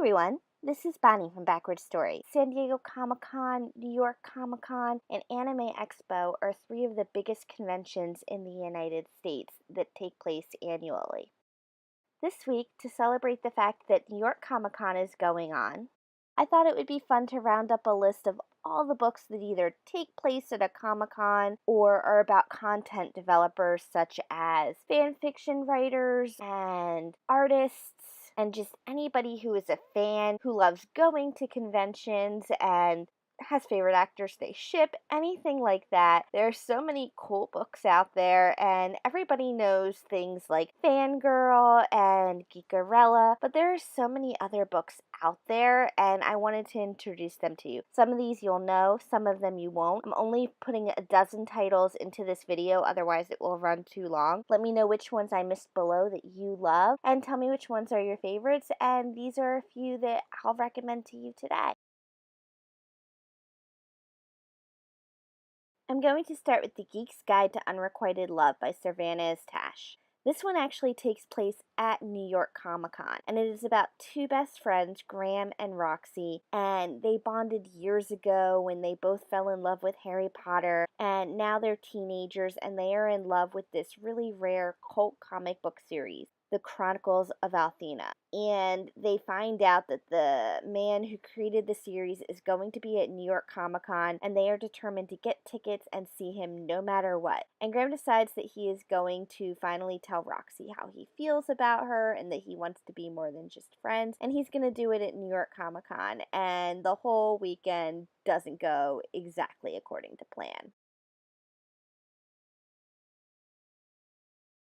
everyone, this is Bonnie from Backward Story. San Diego Comic-Con, New York Comic-Con, and Anime Expo are three of the biggest conventions in the United States that take place annually. This week, to celebrate the fact that New York Comic-Con is going on, I thought it would be fun to round up a list of all the books that either take place at a Comic-Con or are about content developers such as fanfiction writers and artists and just anybody who is a fan who loves going to conventions and has favorite actors they ship, anything like that. There are so many cool books out there, and everybody knows things like Fangirl and GEEK'RELLA, but there are so many other books out there, and I wanted to introduce them to you. Some of these you'll know, some of them you won't. I'm only putting a dozen titles into this video, otherwise it will run too long. Let me know which ones I missed below that you love, and tell me which ones are your favorites, and these are a few that I'll recommend to you today. I'm going to start with the Geeks Guide to Unrequited Love by Sarvenaz Tash. This one actually takes place at New York Comic-Con, and it is about two best friends, Graham and Roxy, and they bonded years ago when they both fell in love with Harry Potter, and now they're teenagers and they are in love with this really rare cult comic book series, The Chronicles of Althena. And they find out that the man who created the series is going to be at New York Comic-Con, and they are determined to get tickets and see him no matter what. And Graham decides that he is going to finally tell Roxy how he feels about her and that he wants to be more than just friends, and he's going to do it at New York Comic-Con, and the whole weekend doesn't go exactly according to plan.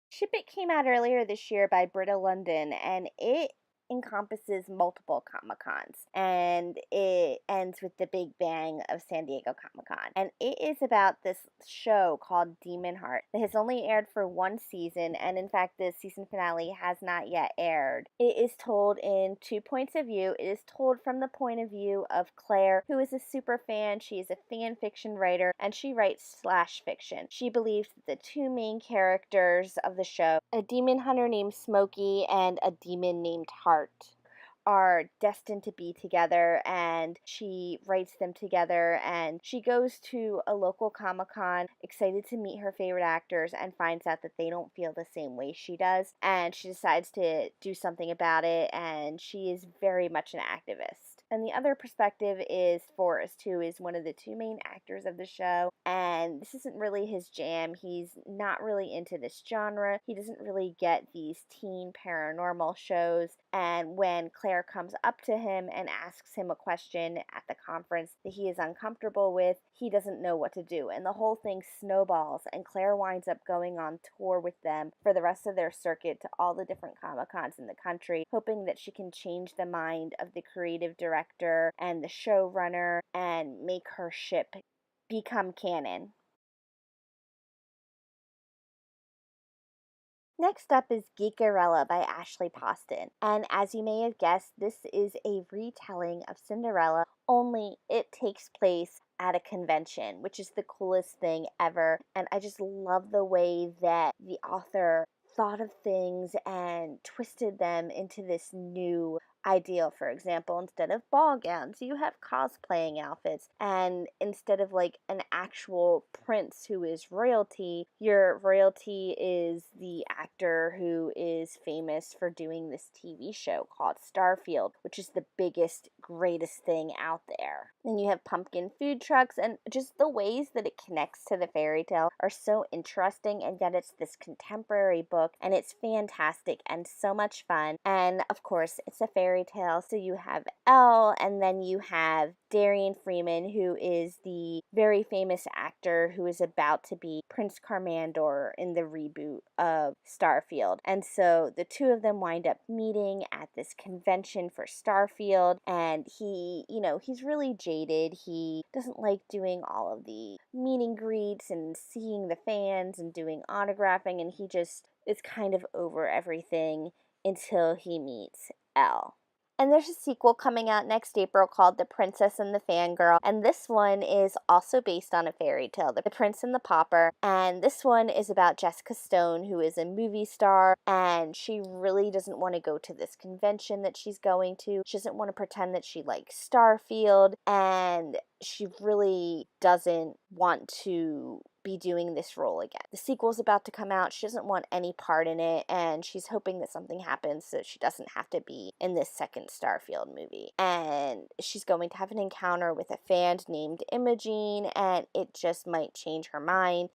Ship It came out earlier this year by Britta Lundin, and it encompasses multiple Comic-Cons, and it ends with the big bang of San Diego Comic-Con. And it is about this show called Demon Heart that has only aired for one season, and in fact the season finale has not yet aired. It is told in two points of view. It is told from the point of view of Claire, who is a super fan. She is a fan fiction writer, and she writes slash fiction. She believes that the two main characters of the show, a demon hunter named Smokey and a demon named Heart, are destined to be together, and she writes them together, and she goes to a local Comic-Con excited to meet her favorite actors and finds out that they don't feel the same way she does, and she decides to do something about it, and she is very much an activist. And the other perspective is Forrest, who is one of the two main actors of the show, and this isn't really his jam. He's not really into this genre. He doesn't really get these teen paranormal shows, and when Claire comes up to him and asks him a question at the conference that he is uncomfortable with, he doesn't know what to do, and the whole thing snowballs, and Claire winds up going on tour with them for the rest of their circuit to all the different Comic-Cons in the country, hoping that she can change the mind of the creative director and the showrunner and make her ship become canon. Next up is GEEK'RELLA by Ashley Poston, and as you may have guessed, this is a retelling of Cinderella, only it takes place at a convention, which is the coolest thing ever, and I just love the way that the author thought of things and twisted them into this new ideal. For example, instead of ball gowns, you have cosplaying outfits, and instead of like an actual prince who is royalty, your royalty is the actor who is famous for doing this TV show called Starfield, which is the biggest, greatest thing out there. And you have pumpkin food trucks, and just the ways that it connects to the fairy tale are so interesting, and yet it's this contemporary book, and it's fantastic and so much fun. And of course, it's a fairy tale, so you have Elle, and then you have Darian Freeman, who is the very famous actor who is about to be Prince Carmandor in the reboot of Starfield. And so the two of them wind up meeting at this convention for Starfield, and he's really jaded. He doesn't like doing all of the meet and greets and seeing the fans and doing autographing, and he just is kind of over everything until he meets Elle. And there's a sequel coming out next April called The Princess and the Fangirl. And this one is also based on a fairy tale, The Prince and the Pauper. And this one is about Jessica Stone, who is a movie star. And she really doesn't want to go to this convention that she's going to. She doesn't want to pretend that she likes Starfield. And she really doesn't want to be doing this role again. The sequel's about to come out. She doesn't want any part in it, and she's hoping that something happens so she doesn't have to be in this second Starfield movie. And she's going to have an encounter with a fan named Imogene, and it just might change her mind.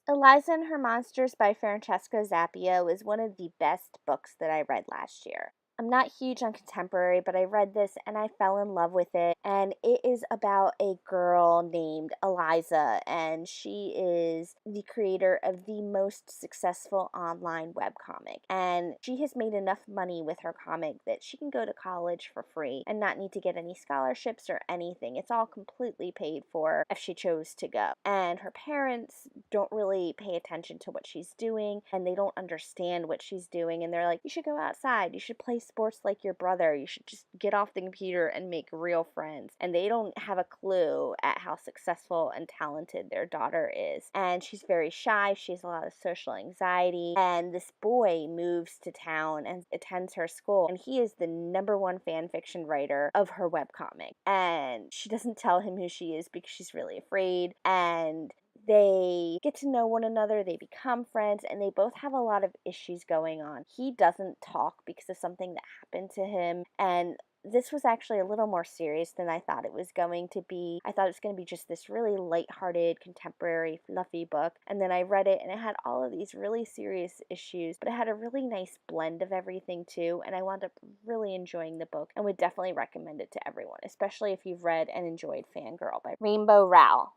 Eliza and Her Monsters by Francesca Zappia was one of the best books that I read last year. I'm not huge on contemporary, but I read this and I fell in love with it. And it is about a girl named Eliza, and she is the creator of the most successful online webcomic. And she has made enough money with her comic that she can go to college for free and not need to get any scholarships or anything. It's all completely paid for if she chose to go. And her parents don't really pay attention to what she's doing, and they don't understand what she's doing. And they're like, you should go outside, you should play sports like your brother, you should just get off the computer and make real friends. And they don't have a clue at how successful and talented their daughter is. And she's very shy, she has a lot of social anxiety, and this boy moves to town and attends her school, and he is the #1 fan fiction writer of her webcomic. And she doesn't tell him who she is because she's really afraid, and they get to know one another, they become friends, and they both have a lot of issues going on. He doesn't talk because of something that happened to him, and this was actually a little more serious than I thought it was going to be. I thought it was going to be just this really lighthearted, contemporary, fluffy book, and then I read it and it had all of these really serious issues, but it had a really nice blend of everything too, and I wound up really enjoying the book and would definitely recommend it to everyone, especially if you've read and enjoyed Fangirl by Rainbow Rowell.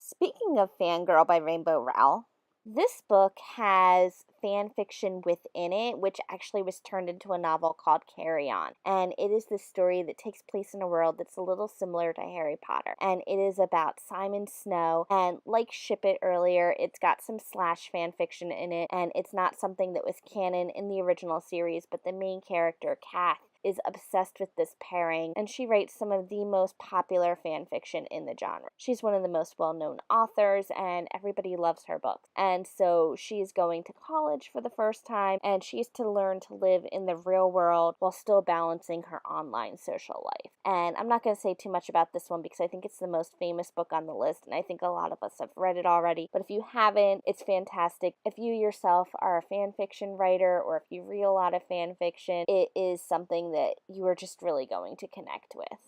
Speaking of Fangirl by Rainbow Rowell, this book has fan fiction within it, which actually was turned into a novel called Carry On. And it is this story that takes place in a world that's a little similar to Harry Potter. And it is about Simon Snow. And like Ship It earlier, it's got some slash fan fiction in it. And it's not something that was canon in the original series, but the main character, Kath, is obsessed with this pairing, and she writes some of the most popular fan fiction in the genre. She's one of the most well-known authors, and everybody loves her books. And so she is going to college for the first time, and she has to learn to live in the real world while still balancing her online social life. And I'm not going to say too much about this one because I think it's the most famous book on the list, and I think a lot of us have read it already. But if you haven't, it's fantastic. If you yourself are a fan fiction writer, or if you read a lot of fan fiction, it is something that you are just really going to connect with.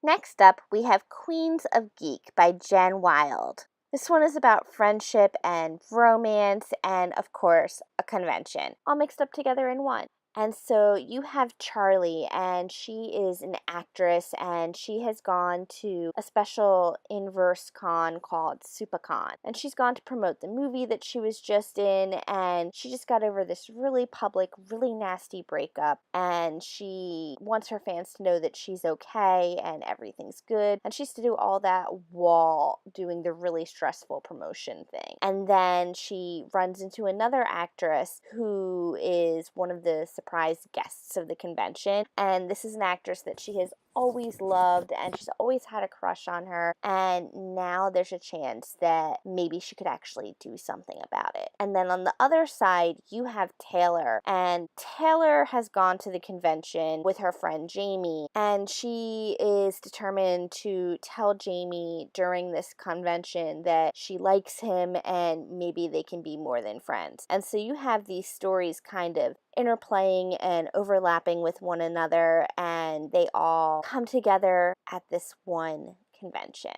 Next up, we have Queens of Geek by Jen Wilde. This one is about friendship and romance and, of course, a convention, all mixed up together in one. And so you have Charlie, and she is an actress, and she has gone to a special inverse con called SupaCon. And she's gone to promote the movie that she was just in, and she just got over this really public, really nasty breakup, and she wants her fans to know that she's okay and everything's good. And she has to do all that while doing the really stressful promotion thing. And then she runs into another actress who is one of the surprise guests of the convention, and this is an actress that she has always loved, and she's always had a crush on her, and now there's a chance that maybe she could actually do something about it. And then on the other side, you have Taylor, and Taylor has gone to the convention with her friend Jamie, and she is determined to tell Jamie during this convention that she likes him and maybe they can be more than friends. And so you have these stories kind of interplaying and overlapping with one another, and they all come together at this one convention.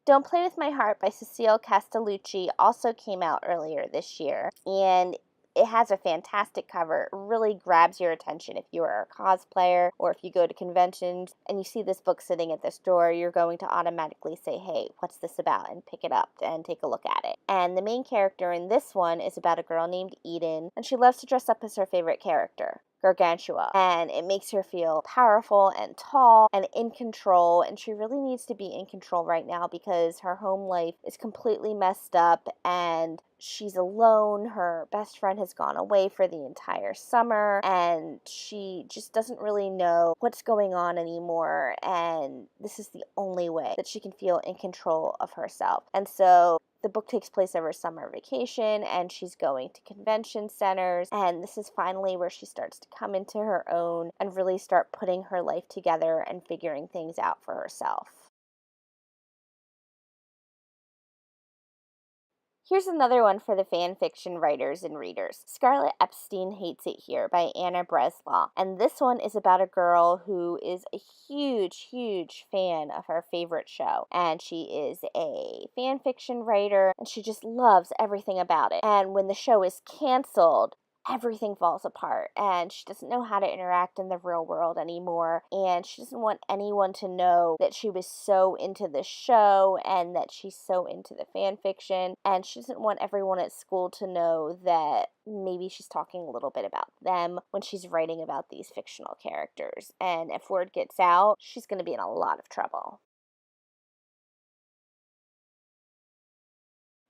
Don't Play With My Heart by Cecil Castellucci also came out earlier this year, and it has a fantastic cover. It really grabs your attention if you are a cosplayer or if you go to conventions and you see this book sitting at the store, you're going to automatically say, hey, what's this about? And pick it up and take a look at it. And the main character in this one is about a girl named Eden, and she loves to dress up as her favorite character. Gargantua, and it makes her feel powerful and tall and in control, and she really needs to be in control right now because her home life is completely messed up and she's alone. Her best friend has gone away for the entire summer and she just doesn't really know what's going on anymore, and this is the only way that she can feel in control of herself. And so the book takes place over summer vacation and she's going to convention centers, and this is finally where she starts to come into her own and really start putting her life together and figuring things out for herself. Here's another one for the fan fiction writers and readers. Scarlett Epstein Hates It Here by Anna Breslaw. And this one is about a girl who is a huge, huge fan of her favorite show. And she is a fan fiction writer and she just loves everything about it. And when the show is canceled, everything falls apart and she doesn't know how to interact in the real world anymore, and she doesn't want anyone to know that she was so into the show and that she's so into the fan fiction, and she doesn't want everyone at school to know that maybe she's talking a little bit about them when she's writing about these fictional characters, and if word gets out, she's going to be in a lot of trouble.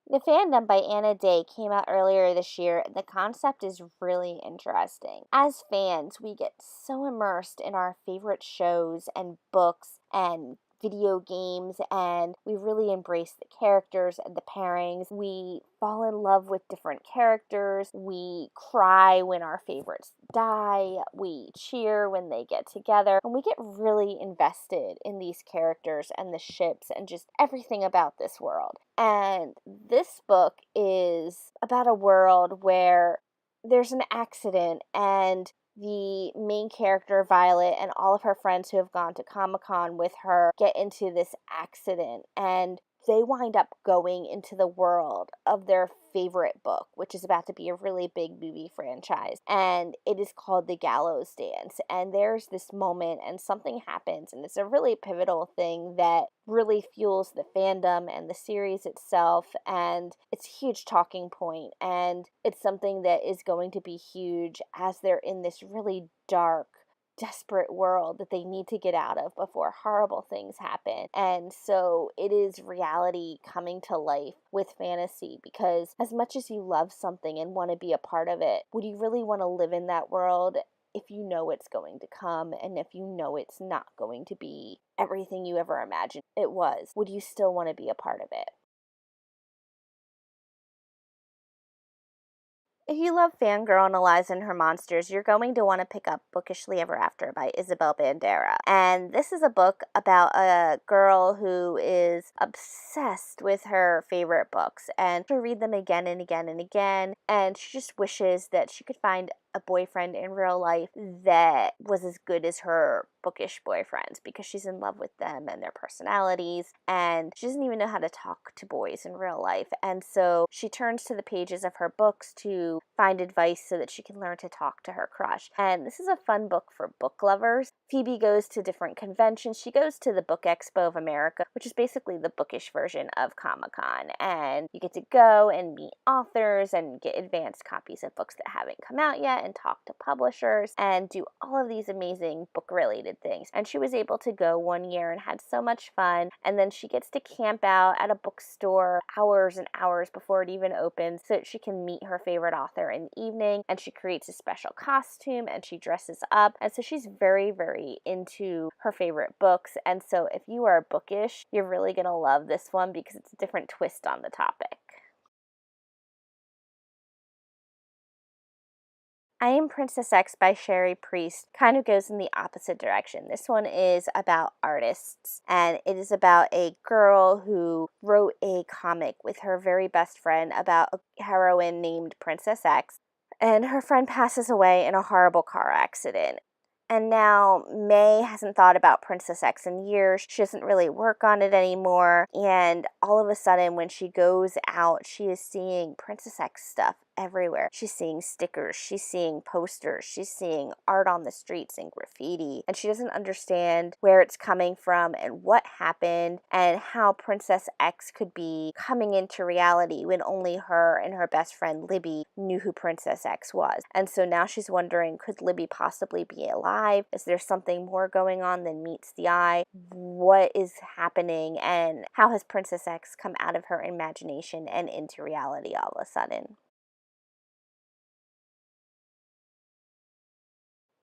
The Fandom by Anna Day came out earlier this year, and the concept is really interesting. As fans, we get so immersed in our favorite shows and books and video games, and we really embrace the characters and the pairings. We fall in love with different characters. We cry when our favorites die. We cheer when they get together. And we get really invested in these characters and the ships and just everything about this world. And this book is about a world where there's an accident and the main character, Violet, and all of her friends who have gone to Comic-Con with her get into this accident, and they wind up going into the world of their favorite book, which is about to be a really big movie franchise, and it is called The Gallows Dance. And there's this moment and something happens, and it's a really pivotal thing that really fuels the fandom and the series itself, and it's a huge talking point, and it's something that is going to be huge as they're in this really dark, desperate world that they need to get out of before horrible things happen. And so it is reality coming to life with fantasy, because as much as you love something and want to be a part of it, would you really want to live in that world if you know it's going to come and if you know it's not going to be everything you ever imagined it was? Would you still want to be a part of it? If you love Fangirl and ELIZA and Her Monsters, you're going to want to pick up Bookishly Ever After by Isabel Bandeira. And this is a book about a girl who is obsessed with her favorite books, and she'll read them again and again and again, and she just wishes that she could find a boyfriend in real life that was as good as her bookish boyfriends, because she's in love with them and their personalities, and she doesn't even know how to talk to boys in real life. And so she turns to the pages of her books to find advice so that she can learn to talk to her crush. And this is a fun book for book lovers. Phoebe goes to different conventions. She goes to the Book Expo of America, which is basically the bookish version of Comic-Con, and you get to go and meet authors and get advanced copies of books that haven't come out yet and talk to publishers and do all of these amazing book-related things. And she was able to go one year and had so much fun, and then she gets to camp out at a bookstore hours and hours before it even opens so that she can meet her favorite author in the evening, and she creates a special costume and she dresses up, and so she's very, very into her favorite books. And so if you are bookish, you're really gonna love this one because it's a different twist on the topic. I Am Princess X by Cherie kind of goes in the opposite direction. This one is about artists, and it is about a girl who wrote a comic with her very best friend about a heroine named Princess X, and her friend passes away in a horrible car accident. And now May hasn't thought about Princess X in years. She doesn't really work on it anymore. And all of a sudden, when she goes out, she is seeing Princess X stuff everywhere. She's seeing stickers, she's seeing posters, she's seeing art on the streets and graffiti, and she doesn't understand where it's coming from and what happened and how Princess X could be coming into reality when only her and her best friend Libby knew who Princess X was. And so now she's wondering, could Libby possibly be alive? Is there something more going on than meets the eye? What is happening, and how has Princess X come out of her imagination and into reality all of a sudden?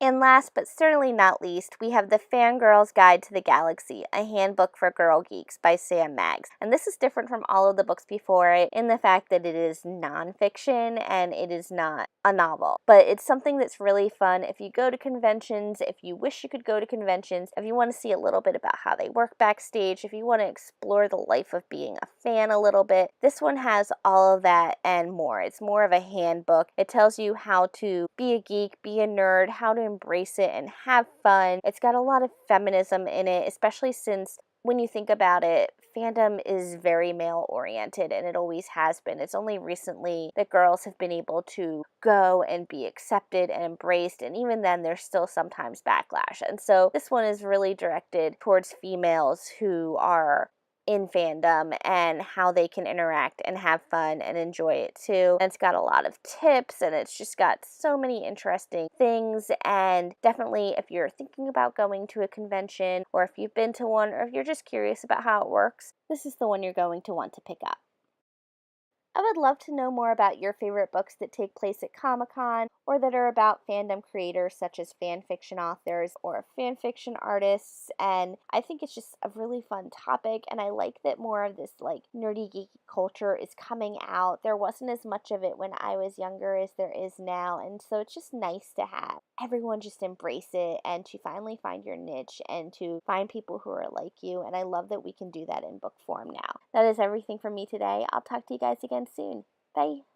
And last but certainly not least, we have the Fangirl's Guide to the Galaxy, a handbook for girl geeks by Sam Maggs. And this is different from all of the books before it in the fact that it is nonfiction and it is not a novel. But it's something that's really fun if you go to conventions, if you wish you could go to conventions, if you want to see a little bit about how they work backstage, if you want to explore the life of being a fan a little bit. This one has all of that and more. It's more of a handbook. It tells you how to be a geek, be a nerd, how to embrace it and have fun. It's got a lot of feminism in it, especially since when you think about it, fandom is very male oriented and it always has been. It's only recently that girls have been able to go and be accepted and embraced, and even then there's still sometimes backlash. And so this one is really directed towards females who are in fandom and how they can interact and have fun and enjoy it too. And it's got a lot of tips and it's just got so many interesting things. And definitely if you're thinking about going to a convention, or if you've been to one, or if you're just curious about how it works, this is the one you're going to want to pick up. I would love to know more about your favorite books that take place at Comic-Con or that are about fandom creators such as fanfiction authors or fanfiction artists, and I think it's just a really fun topic, and I like that more of this like nerdy geeky culture is coming out. There wasn't as much of it when I was younger as there is now, and so it's just nice to have everyone just embrace it and to finally find your niche and to find people who are like you, and I love that we can do that in book form now. That is everything from me today. I'll talk to you guys again soon. Bye.